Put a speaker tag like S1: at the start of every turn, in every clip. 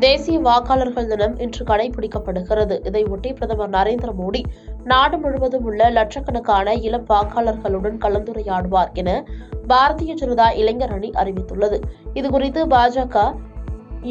S1: தேசிய வாக்காளர்கள் தினம் இன்று கடைபிடிக்கப்படுகிறது. இதையொட்டி பிரதமர் நரேந்திர மோடி நாடு முழுவதும் உள்ள லட்சக்கணக்கான இளம் வாக்காளர்களுடன் கலந்துரையாடுவார் என பாரதிய ஜனதா இளைஞர் அணி அறிவித்துள்ளது. இதுகுறித்து பாஜக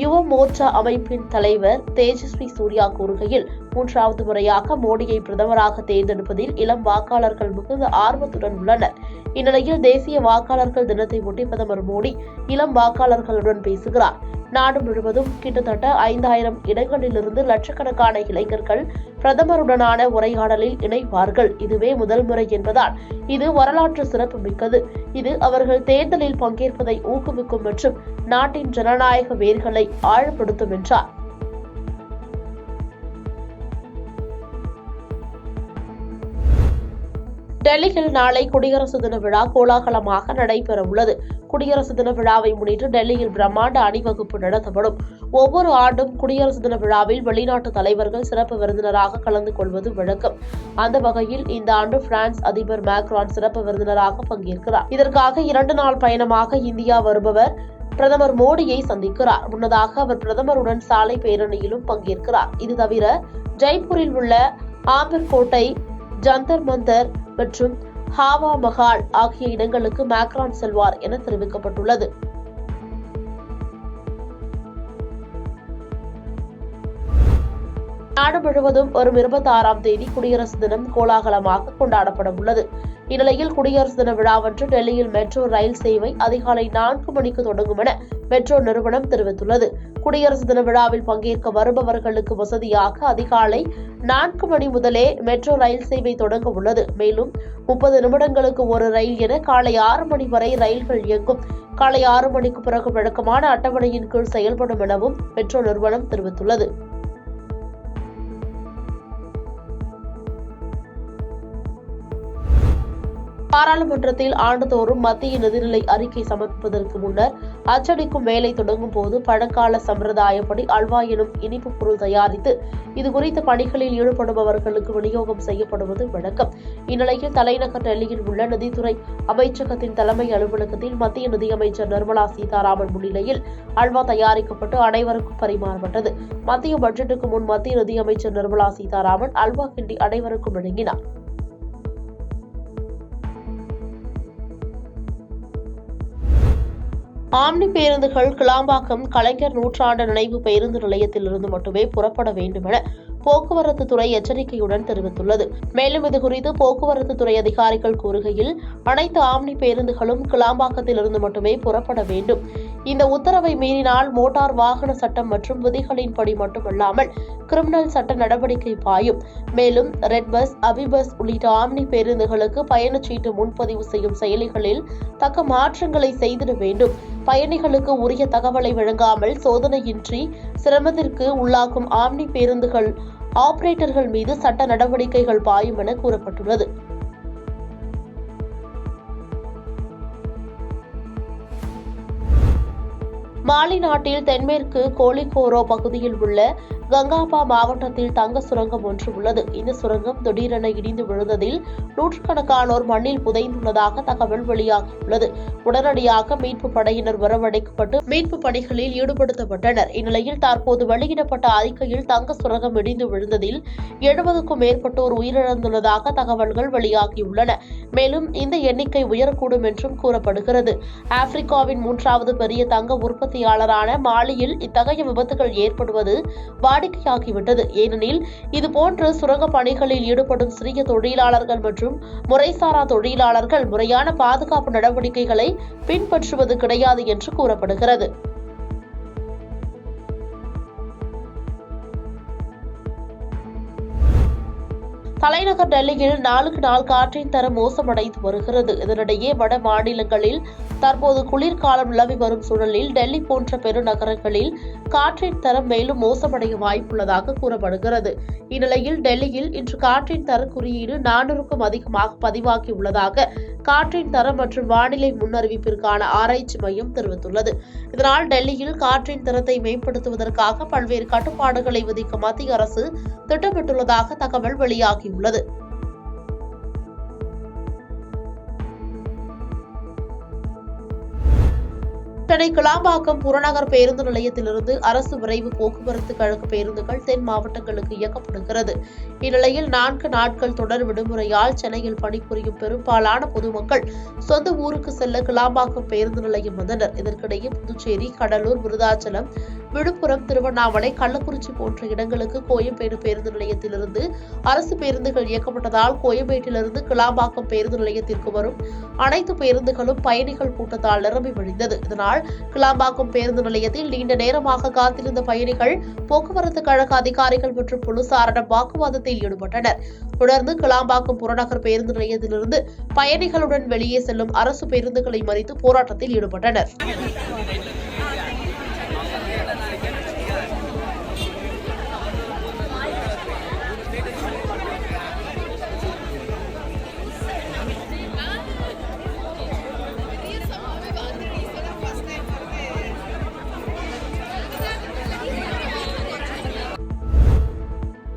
S1: யுவ மோர்ச்சா அமைப்பின் தலைவர் தேஜஸ்வி சூர்யா கூறுகையில், 3வது முறையாக மோடியை பிரதமராக தேர்ந்தெடுப்பதில் இளம் வாக்காளர்கள் மிகுந்த ஆர்வத்துடன் உள்ளனர். இந்நிலையில் தேசிய வாக்காளர்கள் தினத்தை ஒட்டி பிரதமர் மோடி இளம் வாக்காளர்களுடன் பேசுகிறார். நாடு முழுவதும் கிட்டத்தட்ட 5000 இடங்களிலிருந்து லட்சக்கணக்கான இளைஞர்கள் பிரதமருடனான உரையாடலில் இணைவார்கள். இதுவே முதல் முறை என்பதால் இது வரலாற்று சிறப்பு மிக்கது. இது அவர்கள் தேர்தலில் பங்கேற்பதை ஊக்குவிக்கும் மற்றும் நாட்டின் ஜனநாயக வேர்களை ஆழப்படுத்தும் என்றார். டெல்லியில் நாளை குடியரசு தின விழா கோலாகலமாக நடைபெறவுள்ளது. குடியரசு தின விழாவை முன்னிட்டு டெல்லியில் பிரம்மாண்ட அணிவகுப்பு நடத்தப்படும். ஒவ்வொரு ஆண்டும் குடியரசு தின விழாவில் வெளிநாட்டு தலைவர்கள் சிறப்பு விருந்தினராக கலந்து கொள்வது வழக்கம். அந்த வகையில் இந்த ஆண்டு பிரான்ஸ் அதிபர் மேக்ரான் சிறப்பு விருந்தினராக பங்கேற்கிறார். இதற்காக 2 நாள் பயணமாக இந்தியா வருபவர் பிரதமர் மோடியை சந்திக்கிறார். முன்னதாக அவர் பிரதமருடன் சாலை பேரணியிலும் பங்கேற்கிறார். இது தவிர ஜெய்ப்பூரில் உள்ள ஆம்பர் கோட்டை, ஜந்தர் மந்தர் மற்றும் ஹாவா மஹால் ஆகிய இடங்களுக்கு மேக்ரான் செல்வார் என தெரிவிக்கப்பட்டுள்ளது. நாடு முழுவதும் வரும் 26ஆம் தேதி குடியரசு தினம் கோலாகலமாக கொண்டாடப்பட உள்ளது. இந்நிலையில் குடியரசு தின விழாவன்று டெல்லியில் மெட்ரோ ரயில் சேவை அதிகாலை 4 மணிக்கு தொடங்கும் என மெட்ரோ நிறுவனம் தெரிவித்துள்ளது. குடியரசு தின விழாவில் பங்கேற்க வருபவர்களுக்கு வசதியாக அதிகாலை 4 மணி முதலே மெட்ரோ ரயில் சேவை தொடங்க உள்ளது. மேலும் 30 நிமிடங்களுக்கு ஒரு ரயில் என காலை 6 மணி வரை ரயில்கள் இயங்கும். காலை 6 மணிக்கு பிறகு வழக்கமான அட்டவணையின் கீழ் செயல்படும் எனவும் மெட்ரோ நிறுவனம் தெரிவித்துள்ளது. பாராளுமன்றத்தில் ஆண்டுதோறும் மத்திய நிதிநிலை அறிக்கை சமர்ப்பிப்பதற்கு முன்னர் அச்சடிக்கும் வேலை தொடங்கும் போது பழங்கால சம்பிரதாயப்படி அல்வா எனும் இனிப்பு பொருள் தயாரித்து இதுகுறித்த பணிகளில் ஈடுபடுபவர்களுக்கு விநியோகம் செய்யப்படுவது வழக்கம். இந்நிலையில் தலைநகர் டெல்லியில் உள்ள நிதித்துறை அமைச்சகத்தின் தலைமை அலுவலகத்தில் மத்திய நிதியமைச்சர் நிர்மலா சீதாராமன் முன்னிலையில் அல்வா தயாரிக்கப்பட்டு அனைவருக்கும் பரிமாறப்பட்டது. மத்திய பட்ஜெட்டுக்கு முன் மத்திய நிதியமைச்சர் நிர்மலா சீதாராமன் அல்வா கிண்டி அனைவருக்கும் வழங்கினார். ஆம்னி பேருந்துகள் கிளாம்பாக்கம் கலைஞர் நூற்றாண்டு நினைவு பேருந்து நிலையத்திலிருந்து மட்டுமே புறப்பட வேண்டும் என போக்குவரத்து துறை எச்சரிக்கையுடன் தெரிவித்துள்ளது. மேலும் இதுகுறித்து போக்குவரத்து துறை அதிகாரிகள் கூறுகையில், அனைத்து ஆம்னி பேருந்துகளும் கிளாம்பாக்கத்திலிருந்து மட்டுமே புறப்பட வேண்டும். இந்த உத்தரவை மீறினால் மோட்டார் வாகன சட்டம் மற்றும் விதிகளின்படி மட்டுமல்லாமல் கிரிமினல் சட்ட நடவடிக்கை பாயும். மேலும் ரெட் பஸ், அபிபஸ் உள்ளிட்ட ஆம்னி பேருந்துகளுக்கு பயணச்சீட்டு முன்பதிவு செய்யும் செயலிகளில் தக்க மாற்றங்களை செய்திட வேண்டும். பயணிகளுக்கு உரிய தகவலை வழங்காமல் சோதனையின்றி சிரமத்திற்கு உள்ளாக்கும் ஆம்னி பேருந்துகள் ஆபரேட்டர்கள் மீது சட்ட நடவடிக்கைகள் பாயும் என கூறப்பட்டுள்ளது. மாலி நாட்டில் தென்மேற்கு கோலிகோரோ பகுதியில் உள்ள கங்காபா மாவட்டத்தில் தங்க சுரங்கம் ஒன்று உள்ளது. இந்த சுரங்கம் திடீரென இடிந்து விழுந்ததில் நூற்றுக்கணக்கானோர் மண்ணில் புதைந்துள்ளதாக தகவல் வெளியாகியுள்ளது. உடனடியாக மீட்பு படையினர் வரவழைக்கப்பட்டு மீட்பு பணிகளில் ஈடுபடுத்தப்பட்டனர். இந்நிலையில் தற்போது வெளியிடப்பட்ட அறிக்கையில் தங்க சுரங்கம் இடிந்து விழுந்ததில் 70க்கும் மேற்பட்டோர் உயிரிழந்துள்ளதாக தகவல்கள் வெளியாகியுள்ளன. மேலும் இந்த எண்ணிக்கை உயரக்கூடும் என்றும் கூறப்படுகிறது. ஆப்பிரிக்காவின் 3வது பெரிய தங்க உற்பத்தியாளரான மாலியில் இத்தகைய விபத்துகள் ஏற்படுவது வாடிக்கையாகிவிட்டது. ஏனெனில் இதுபோன்ற சுரங்க பணிகளில் ஈடுபடும் சிறிய தொழிலாளர்கள் மற்றும் முறைசாரா தொழிலாளர்கள் முறையான பாதுகாப்பு நடவடிக்கைகளை பின்பற்றுவது கிடையாது என்று கூறப்படுகிறது. தலைநகர் டெல்லியில் நாளுக்கு நாள் காற்றின் தரம் மோசமடைந்து வருகிறது. இதனிடையே வட மாநிலங்களில் தற்போது குளிர்காலம் நிலவி வரும் சூழலில் டெல்லி போன்ற பெருநகரங்களில் காற்றின் தரம் மேலும் மோசமடைய வாய்ப்புள்ளதாக கூறப்படுகிறது. இந்நிலையில் டெல்லியில் இன்று காற்றின் தர குறியீடு 400க்கும் அதிகமாக பதிவாகியுள்ளதாக காற்றின் தரம் மற்றும் வானிலை முன்னறிவிப்பிற்கான ஆராய்ச்சி மையம் தெரிவித்துள்ளது. இதனால் டெல்லியில் காற்றின் தரத்தை மேம்படுத்துவதற்காக பல்வேறு கட்டுப்பாடுகளை விதிக்க மத்திய அரசு திட்டமிட்டுள்ளதாக தகவல் வெளியாகியுள்ளது. சென்னை கிளாம்பாக்கம் புறநகர் பேருந்து நிலையத்திலிருந்து அரசு விரைவு போக்குவரத்து கழக பேருந்துகள் தென் மாவட்டங்களுக்கு இயக்கப்படுகிறது. இந்நிலையில் 4 நாட்கள் தொடர் விடுமுறையால் சென்னையில் பணிபுரியும் பெரும்பாலான பொதுமக்கள் சொந்த ஊருக்கு செல்ல கிளாம்பாக்கம் பேருந்து நிலையம் வந்தனர். இதற்கிடையே புதுச்சேரி, கடலூர், விருதாச்சலம், விழுப்புரம், திருவண்ணாமலை, கள்ளக்குறிச்சி போன்ற இடங்களுக்கு கோயம்பேடு பேருந்து நிலையத்திலிருந்து அரசு பேருந்துகள் இயக்கப்பட்டதால் கோயம்பேட்டிலிருந்து கிளாம்பாக்கம் பேருந்து நிலையத்திற்கு வரும் அனைத்து பேருந்துகளும் பயணிகள் கூட்டத்தால் நிரம்பி வழிந்தது. இதனால் கிளாம்பாக்கம் பேருந்து நிலையத்தில் நீண்ட நேரமாக காத்திருந்த பயணிகள் போக்குவரத்து கழக அதிகாரிகள் மற்றும் போலீசாரிடம் வாக்குவாதத்தில் ஈடுபட்டனர். தொடர்ந்து கிளாம்பாக்கம் புறநகர் பேருந்து நிலையத்திலிருந்து பயணிகளுடன் வெளியே செல்லும் அரசு பேருந்துகளை மறித்து போராட்டத்தில் ஈடுபட்டனர்.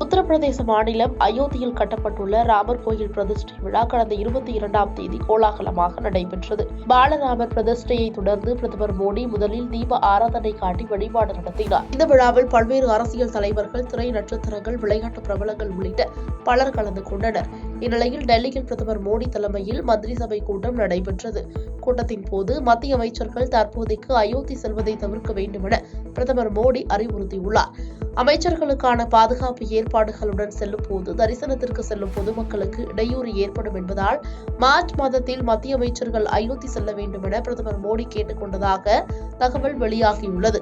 S1: உத்தரப்பிரதேச மாநிலம் அயோத்தியில் கட்டப்பட்டுள்ள ராமர் கோயில் பிரதிஷ்டை விழா கடந்த 22ஆம் தேதி கோலாகலமாக நடைபெற்றது. பாலராமர் பிரதிஷ்டையை தொடர்ந்து பிரதமர் மோடி முதலில் தீப ஆராதனை காட்டி வழிபாடு நடத்தினார். இந்த விழாவில் பல்வேறு அரசியல் தலைவர்கள், திரை நட்சத்திரங்கள், விளையாட்டு பிரபலங்கள் உள்ளிட்ட பலர் கலந்து கொண்டனர். இந்நிலையில் டெல்லியில் பிரதமர் மோடி தலைமையில் மந்திரி சபை கூட்டம் நடைபெற்றது. கூட்டத்தின் போது மத்திய அமைச்சர்கள் தற்போதைக்கு அயோத்தி செல்வதை தவிர்க்க வேண்டும் என பிரதமர் மோடி அறிவுறுத்தியுள்ளார். அமைச்சர்களுக்கான பாதுகாப்பு ஏற்பாடுகளுடன் செல்லும் போது தரிசனத்திற்கு செல்லும் பொதுமக்களுக்கு இடையூறு ஏற்படும் என்பதால் மார்ச் மாதத்தில் மத்திய அமைச்சர்கள் அயோத்தி செல்ல வேண்டும் என பிரதமர் மோடி கேட்டுக் கொண்டதாக தகவல் வெளியாகியுள்ளது.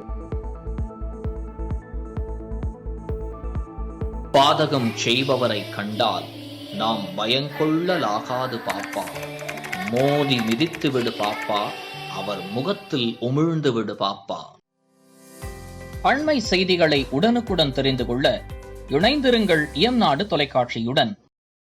S2: பாதகம் செய்பவரை கண்டால் நாம் பயங்கொள்ளலாகாது பாப்பா, மோதி மிதித்து விடு பாப்பா, அவர் முகத்தில் உமிழ்ந்து விடு பாப்பா. அண்மை செய்திகளை உடனுக்குடன் தெரிந்து கொள்ள இணைந்திருங்கள் இயம்நாடு தொலைக்காட்சியுடன்.